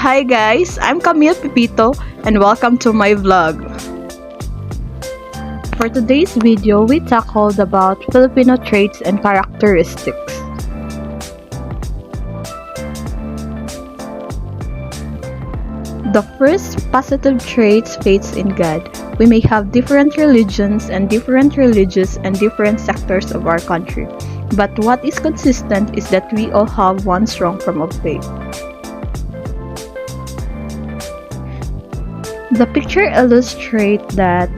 Hi guys, I'm Camille Pipito and welcome to my vlog. For today's video, we tackled about Filipino traits and characteristics. The first, positive traits, faith in God. We may have different religions and different religious and different sectors of our country, but what is consistent is that we all have one strong form of faith. The picture illustrates that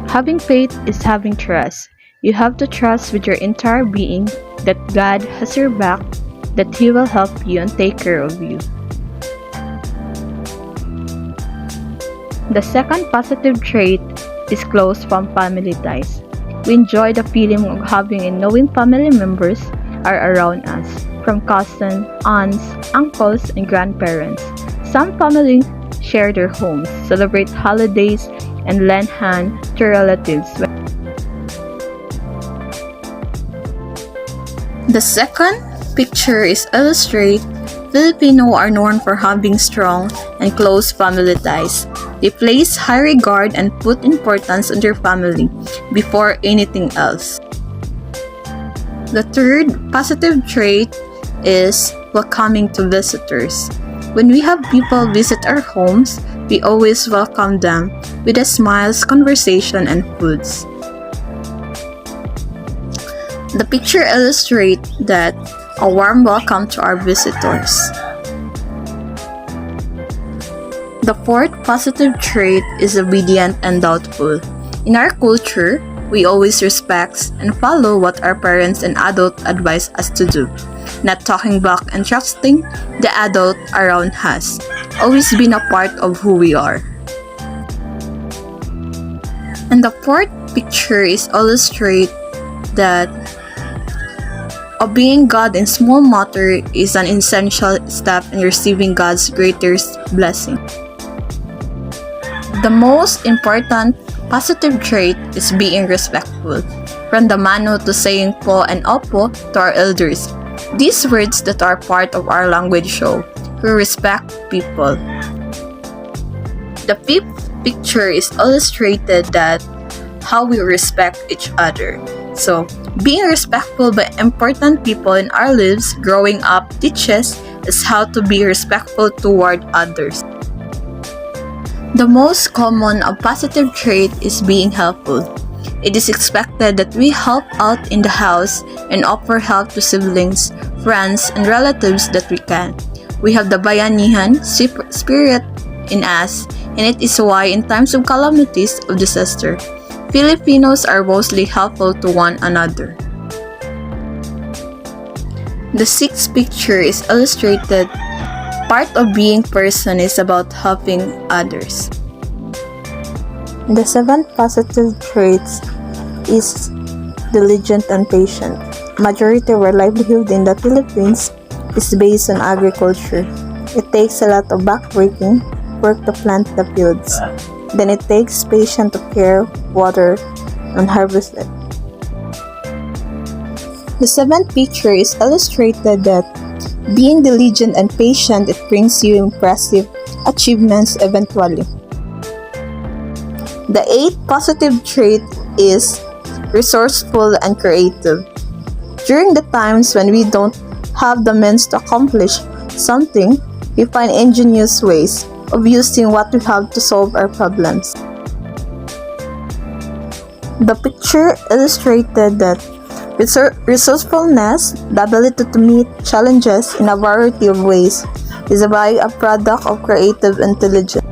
having faith is having trust. You have to trust with your entire being that God has your back, that He will help you and take care of you. The second positive trait is close from family ties. We enjoy the feeling of having and knowing family members are around us, from cousins, aunts, uncles, and grandparents. Some families share their homes, celebrate holidays, and lend hand to relatives. The second picture is illustrate Filipino are known for having strong and close family ties. They place high regard and put importance on their family before anything else. The third positive trait is welcoming to visitors. When we have people visit our homes, we always welcome them with a smiles, conversation, and foods. The picture illustrates that a warm welcome to our visitors. The fourth positive trait is obedient and doubtful. In our culture, we always respect and follow what our parents and adults advise us to do, not talking back and trusting the adult around us. Always been a part of who we are. And the fourth picture is illustrate that obeying God in small matter is an essential step in receiving God's greatest blessing. The most important positive trait is being respectful. From the mano to saying po and opo to our elders. These words that are part of our language show we respect people. The fifth picture is illustrated that how we respect each other. So, being respectful by important people in our lives growing up teaches us how to be respectful toward others. The most common of positive trait is being helpful. It is expected that we help out in the house and offer help to siblings, friends, and relatives that we can. We have the bayanihan spirit in us, and it is why in times of calamities of disaster, Filipinos are mostly helpful to one another. The sixth picture is illustrated. Part of being person is about helping others. The seventh positive traits is diligent and patient. Majority of our livelihood in the Philippines is based on agriculture. It takes a lot of backbreaking work to plant the fields. Then it takes patience to care, water, and harvest it. The seventh picture is illustrated that being diligent and patient, it brings you impressive achievements eventually. The eighth positive trait is resourceful and creative. During the times when we don't have the means to accomplish something, we find ingenious ways of using what we have to solve our problems. The picture illustrated that resourcefulness, the ability to meet challenges in a variety of ways, is a byproduct of creative intelligence.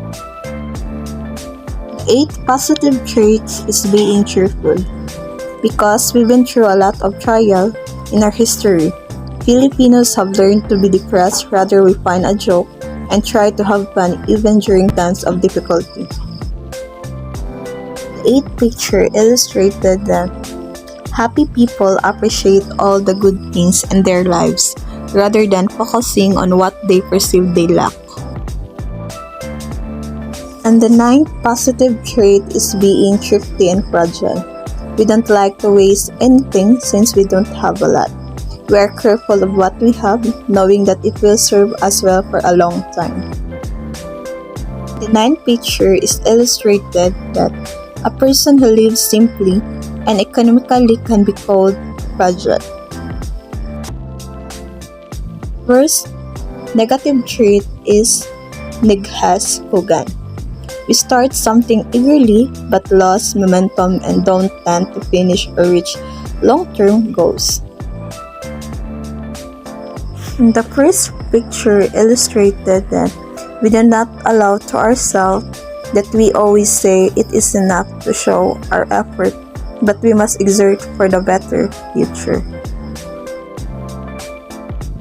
The eighth positive trait is being cheerful. Because we've been through a lot of trial in our history, Filipinos have learned to be depressed rather we find a joke and try to have fun even during times of difficulty. The eighth picture illustrated that happy people appreciate all the good things in their lives rather than focusing on what they perceive they lack. And the ninth positive trait is being thrifty and fragile. We don't like to waste anything since we don't have a lot. We are careful of what we have, knowing that it will serve us well for a long time. The ninth picture is illustrated that a person who lives simply and economically can be called fragile. First negative trait is neghashugan. We start something eagerly but lose momentum and don't tend to finish or reach long-term goals. The first picture illustrated that we do not allow to ourselves that we always say it is enough to show our effort, but we must exert for the better future.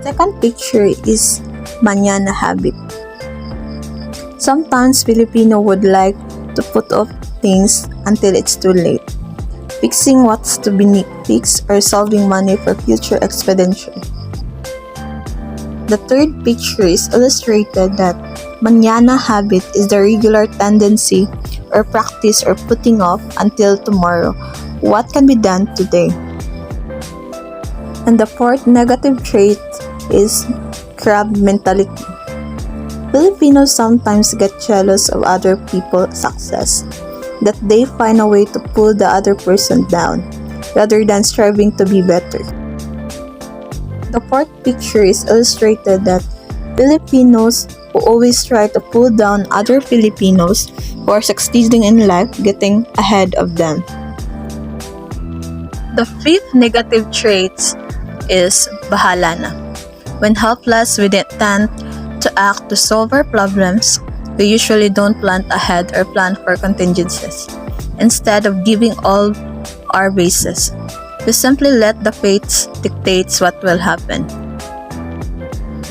Second picture is mañana habit. Sometimes Filipino would like to put off things until it's too late, fixing what's to be fixed or solving money for future expenditure. The third picture is illustrated that mañana habit is the regular tendency or practice or putting off until tomorrow what can be done today. And the fourth negative trait is crab mentality. Filipinos sometimes get jealous of other people's success, that they find a way to pull the other person down, rather than striving to be better. The fourth picture is illustrated that Filipinos who always try to pull down other Filipinos who are succeeding in life getting ahead of them. The fifth negative trait is bahala na. When helpless, we tend to act to solve our problems. We usually don't plan ahead or plan for contingencies. Instead of giving all our bases, we simply let the fates dictate what will happen.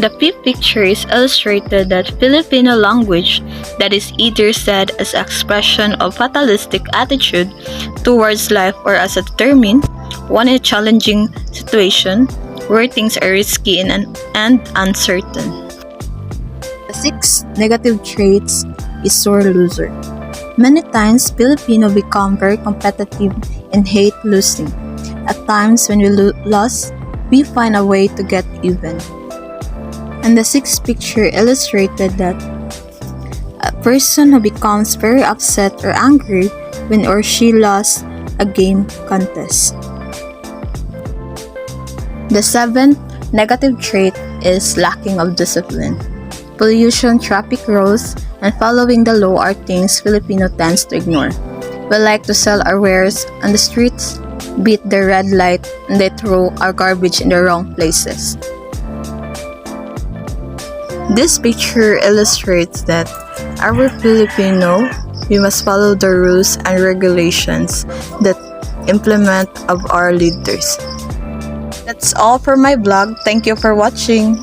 The fifth picture is illustrated that Filipino language that is either said as expression of fatalistic attitude towards life or as a determined one in a challenging situation where things are risky and uncertain. The sixth negative trait is sore loser. Many times, Filipino become very competitive and hate losing. At times, when we lose, we find a way to get even. And the sixth picture illustrated that a person who becomes very upset or angry when or she lost a game contest. The seventh negative trait is lacking of discipline. Pollution, traffic rules, and following the law are things Filipino tends to ignore. We like to sell our wares on the streets, beat the red light, and they throw our garbage in the wrong places. This picture illustrates that our Filipino, we must follow the rules and regulations that implement of our leaders. That's all for my vlog. Thank you for watching.